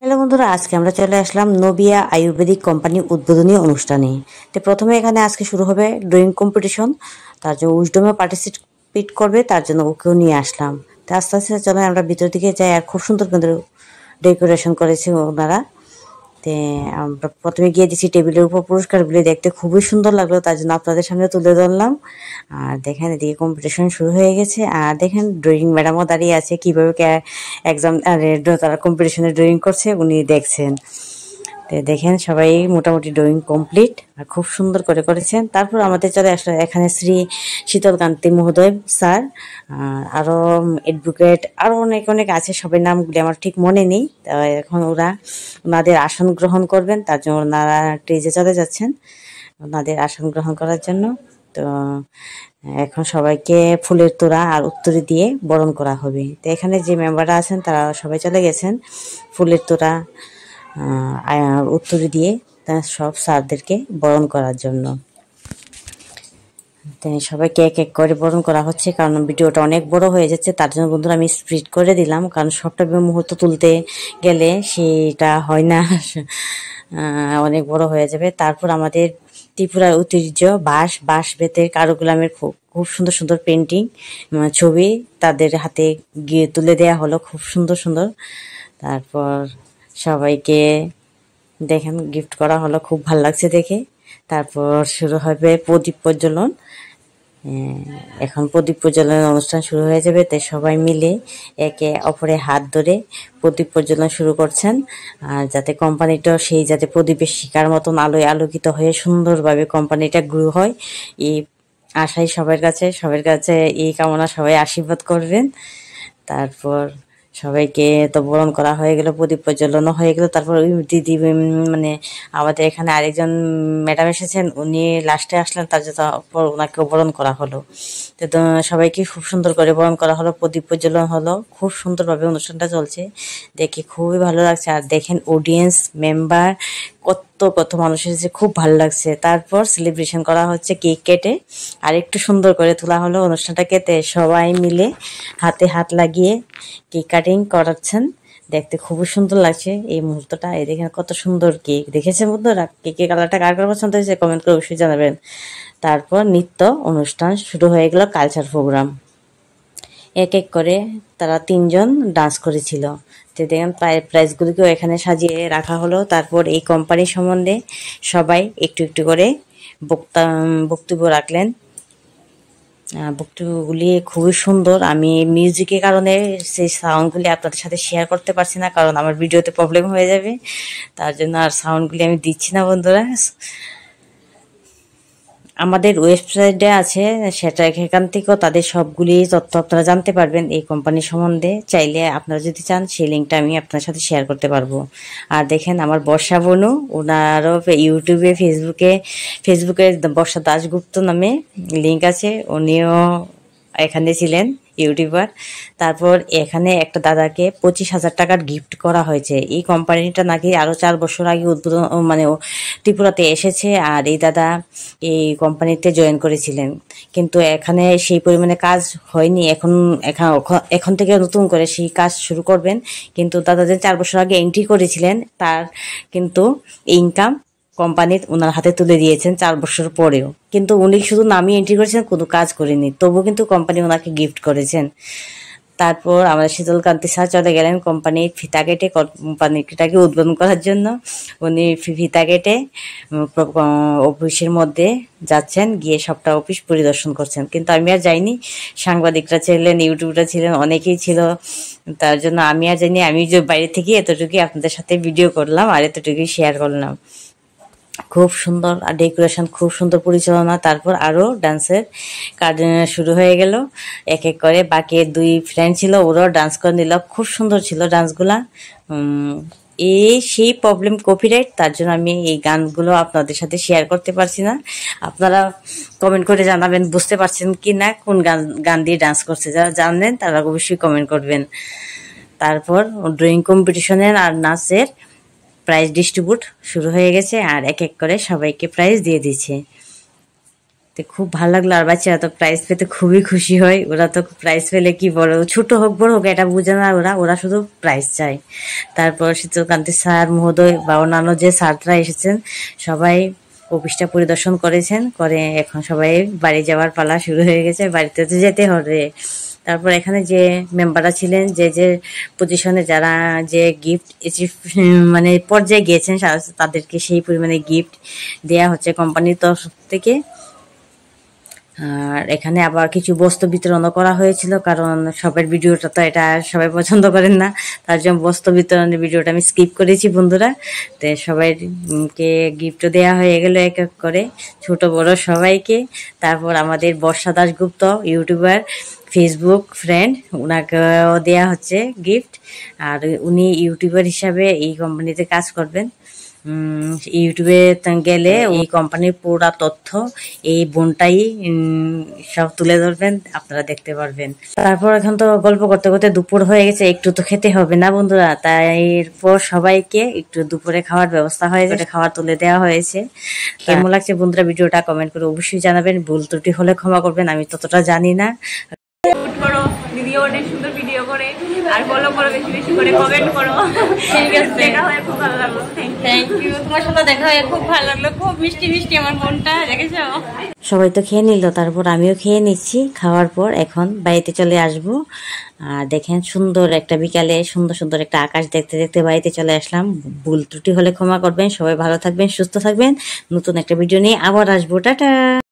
Hello বন্ধুরা, আজকে আমরা চলে আসলাম নবিয়া আয়ুর্বেদিক কোম্পানি উদ্বোধনী অনুষ্ঠানে। তো প্রথমে এখানে আজকে শুরু হবে ড্রয়িং কম্পিটিশন। তার জন্য উইজডমে পার্টিসিপেট করবে, তার জন্য ওকেও নিয়ে আসলাম। তো আস্তে আস্তে চলে আমরা ভিতর দিকে যাই। আর খুব সুন্দর কিন্তু ডেকোরেশন করেছে ওনারা। তে আমরা প্রথমে গিয়ে দিচ্ছি টেবিলের উপর পুরস্কারগুলি, দেখতে খুবই সুন্দর লাগলো, তার জন্য আপনাদের সামনে তুলে ধরলাম। আর দেখেন এদিকে কম্পিটিশন শুরু হয়ে গেছে। আর দেখেন ড্রয়িং ম্যাডামও দাঁড়িয়ে আছে, কীভাবে এক্সাম তারা কম্পিটিশনে ড্রয়িং করছে উনি দেখছেন। তো দেখেন সবাই মোটামুটি ড্রয়িং কমপ্লিট আর খুব সুন্দর করে করেছেন। তারপর আমাদের চলে আসলো এখানে শ্রী শীতলকান্তি মহোদয় স্যার, আরও অ্যাডভোকেট, আরও অনেক অনেক আছে, সবাই নামগুলি আমার ঠিক মনে নেই। এখন ওনাদের আসন গ্রহণ করবেন, তার জন্য ওনারা স্টেজে চলে যাচ্ছেন ওনাদের আসন গ্রহণ করার জন্য। তো এখন সবাইকে ফুলের তোড়া আর উত্তরী দিয়ে বরণ করা হবে। তো এখানে যে মেম্বাররা আছেন তারা সবাই চলে গেছেন ফুলের তোড়া উত্তরী দিয়ে সব স্যারদেরকে বরণ করার জন্য। সবাইকে এক এক করে বরণ করা হচ্ছে, কারণ ভিডিওটা অনেক বড় হয়ে যাচ্ছে, তার জন্য বন্ধুরা আমি স্প্লিট করে দিলাম, কারণ সবটা মুহূর্ত তুলতে গেলে সেটা হয় না, অনেক বড় হয়ে যাবে। তারপর আমাদের ত্রিপুরার ঐতিহ্য বাঁশ বেতের কারুকলামের খুব সুন্দর সুন্দর পেন্টিং ছবি তাদের হাতে গিয়ে তুলে দেয়া হলো, খুব সুন্দর সুন্দর। তারপর সবাইকে দেখেন গিফট করা হলো, খুব ভালো লাগছে দেখে। তারপর শুরু হবে প্রদীপ প্রজ্বলন। এখন প্রদীপ প্রজ্বলনের অনুষ্ঠান শুরু হয়ে যাবে। তাই সবাই মিলে একে অপরে হাত ধরে প্রদীপ প্রজ্বলন শুরু করছেন। আর যাতে কোম্পানিটা যাতে প্রদীপের শিকার মতন আলোয় আলোকিত হয়ে সুন্দরভাবে কোম্পানিটা গ্রো হয়, এই আশাই সবার কাছে এই কামনা, সবাই আশীর্বাদ করবেন। তারপর সবাইকে তো বরণ করা হয়ে গেল, প্রদীপ প্রজ্বলনও হয়ে গেল। তারপর ওই দিদি মানে আমাদের এখানে আরেকজন ম্যাডাম এসেছেন, উনি লাস্টে আসলেন, তার জন্য ওনাকে বরণ করা হলো। তো সবাইকে খুব সুন্দর করে বরণ করা হলো, প্রদীপ প্রজ্বলন হলো, খুব সুন্দরভাবে অনুষ্ঠানটা চলছে, দেখে খুবই ভালো লাগছে। আর দেখেন অডিয়েন্স মেম্বার কত মানুষ এসেছে, খুব ভালো লাগছে। তারপর সেলিব্রেশন করা হচ্ছে কেক কেটে, আর একটু সুন্দর করে তোলা হলো অনুষ্ঠানটা কেটে, সবাই মিলে হাতে হাত লাগিয়ে কেক কাটিং করাচ্ছেন, দেখতে খুবই সুন্দর লাগছে এই মুহূর্তটা। এই দেখেন কত সুন্দর কেক, দেখেছেন বন্ধুরা? কেকের কালারটা কার কার পছন্দ হয়েছে কমেন্ট করে অবশ্যই জানাবেন। তারপর নৃত্য অনুষ্ঠান শুরু হয়ে গেল, কালচার প্রোগ্রাম। এক এক করে তারা 3 জন ডান্স করেছিল। তো দেখেন প্রাইজগুলিকেও এখানে সাজিয়ে রাখা হলো। তারপর এই কোম্পানি সম্বন্ধে সবাই একটু একটু করে বক্তব্য রাখলেন। বক্তব্যগুলি খুবই সুন্দর। আমি মিউজিকের কারণে সেই সাউন্ডগুলি আপনাদের সাথে শেয়ার করতে পারছি না, কারণ আমার ভিডিওতে প্রবলেম হয়ে যাবে, তার জন্য আর সাউন্ডগুলি আমি দিচ্ছি না বন্ধুরা। আমাদের ওয়েবসাইটে আছে, সেটা এখান থেকেও তাদের সবগুলি তথ্য আপনারা জানতে পারবেন এই কোম্পানি সম্বন্ধে। চাইলে আপনারা যদি চান সেই লিঙ্কটা আমি আপনার সাথে শেয়ার করতে পারবো। আর দেখেন আমার বর্ষা বনু, ওনারও ইউটিউবে ফেসবুকে বর্ষা দাশগুপ্ত নামে লিঙ্ক আছে, উনিও এখানে ছিলেন ইউটিউবার। তারপর এখানে একটা দাদাকে 25,000 টাকার গিফট করা হয়েছে। এই কোম্পানিটা নাকি আরো 4 বছর আগে উদ্বোধন ত্রিপুরাতে এসেছে, আর এই দাদা এই কোম্পানিতে জয়েন করেছিলেন, কিন্তু এখানে সেই পরিমাণে কাজ হয়নি। এখন থেকে নতুন করে সেই কাজ শুরু করবেন। কিন্তু দাদা যে 4 বছর আগে এন্ট্রি করেছিলেন, তার কিন্তু ইনকাম কোম্পানি ওনার হাতে তুলে দিয়েছেন 4 বছর পরেও। কিন্তু উনি শুধু নামই এন্ট্রি করেছেন, কোনো কাজ করেনি, তবুও কিন্তু কোম্পানি ওনাকে গিফট করেছেন। তারপর আমাদের শীতলকান্তি স্যার চলে গেলেন কোম্পানির ফিতা কেটে, কোম্পানিটাকে উদ্বোধন করার জন্য। উনি ফিতা কেটে অফিসের মধ্যে যাচ্ছেন, গিয়ে সবটা অফিস পরিদর্শন করছেন। কিন্তু আমি আর যাইনি, সাংবাদিকরা ছিলেন, ইউটিউবরা ছিলেন, অনেকেই ছিল, তার জন্য আমি আর যাইনি। আমি যে বাইরে থেকে এতটুকুই আপনাদের সাথে ভিডিও করলাম আর এতটুকুই শেয়ার করলাম। খুব সুন্দর আর ডেকোরেশন, খুব সুন্দর পরিচালনা। তারপর আরও ডান্সের কাজ শুরু হয়ে গেল, এক এক করে। বাকি 2 ফ্রেন্ড ছিল, ওরাও ডান্স করে নিল, খুব সুন্দর ছিল ডান্সগুলা। সেই প্রবলেম কপিরাইট, তার জন্য আমি এই গানগুলো আপনাদের সাথে শেয়ার করতে পারছি না। আপনারা কমেন্ট করে জানাবেন বুঝতে পারছেন কি না, কোন গান দিয়ে ডান্স করছে, যারা জানেন তারা অবশ্যই কমেন্ট করবেন। তারপর ড্রয়িং কম্পিটিশনের আর নাচের প্রাইজ ডিস্ট্রিবিউট শুরু হয়ে গেছে, আর এক এক করে সবাইকে প্রাইজ দিয়ে দিচ্ছে। তো খুব ভালো লাগলো। আর বাচ্চারা তো প্রাইজ পেতে খুবই খুশি হয়। ওরা তো প্রাইজ পেলে কি বড় ছোট হোক বড় হোক এটা বুঝে না, ওরা ওরা শুধু প্রাইজ চায়। তারপর শীতকান্তি স্যার মহোদয় বা অন্যান্য যে স্যাররা এসেছেন সবাই অফিসটা পরিদর্শন করেছেন, করে এখন সবাই বাড়ি যাওয়ার পালা শুরু হয়ে গেছে। বাড়িতে তো যেতে হবে। তারপর এখানে যে মেম্বাররা ছিলেন, যে যে পজিশনে যারা যে গিফট অ্যাচিভ মানে পর্যায়ে গিয়েছেন তাদেরকে সেই পরিমাণে গিফট দেয়া হচ্ছে কোম্পানির তরফ থেকে। আর এখানে আবার কিছু বস্ত্র বিতরণও করা হয়েছিল, কারণ সবার ভিডিওটা তো এটা সবাই পছন্দ করেন না, তার জন্য বস্ত্র বিতরণের ভিডিওটা আমি স্কিপ করেছি বন্ধুরা। তো সবাইকে গিফটও দেওয়া হয়ে গেল এক এক করে, ছোট বড় সবাইকে। তারপর আমাদের বর্ষা দাশগুপ্ত ইউটিউবার ফেসবুক ফ্রেন্ড, ওনাকেও দেয়া হচ্ছে গিফট। আর উনি ইউটিউবার হিসাবে এই কোম্পানিতে কাজ করবেন। ইউটিউবে গেলে এই কোম্পানির পুরা তথ্য এই বোনটাই সব তুলে ধরবেন, আপনারা দেখতে পারবেন। তারপর এখন তো গল্প করতে করতে দুপুর হয়ে গেছে, একটু তো খেতে হবে না বন্ধুরা, তাই এরপর সবাইকে একটু দুপুরে খাওয়ার ব্যবস্থা হয়েছে, খাওয়ার তুলে দেওয়া হয়েছে। কেমন লাগছে বন্ধুরা ভিডিওটা কমেন্ট করে অবশ্যই জানাবেন, ভুল ত্রুটি হলে ক্ষমা করবেন, আমি ততটা জানি না। ভিডিও অনেক সুন্দর ভিডিও করে আর ফলো করো, বেশি বেশি করে কমেন্ট করো। ঠিক আছে, দেখা হয়ে খুব ভালো লাগলো। থ্যাংক ইউ, তোমার সাথে দেখা হয়ে খুব ভালো লাগলো। খুব মিষ্টি মিষ্টি আমার মনটা, দেখেছো? সবাই তো খেয়ে নিল, তারপর আমিও খেয়ে নিচ্ছি। খাওয়ার পর এখন বাড়িতে চলে আসব। আর দেখেন সুন্দর একটা বিকালে সুন্দর সুন্দর একটা আকাশ দেখতে দেখতে বাড়িতে চলে আসলাম। ভুল ত্রুটি হলে ক্ষমা করবেন, সবাই ভালো থাকবেন, সুস্থ থাকবেন। নতুন একটা ভিডিও নিয়ে আবার আসবো। টাটা।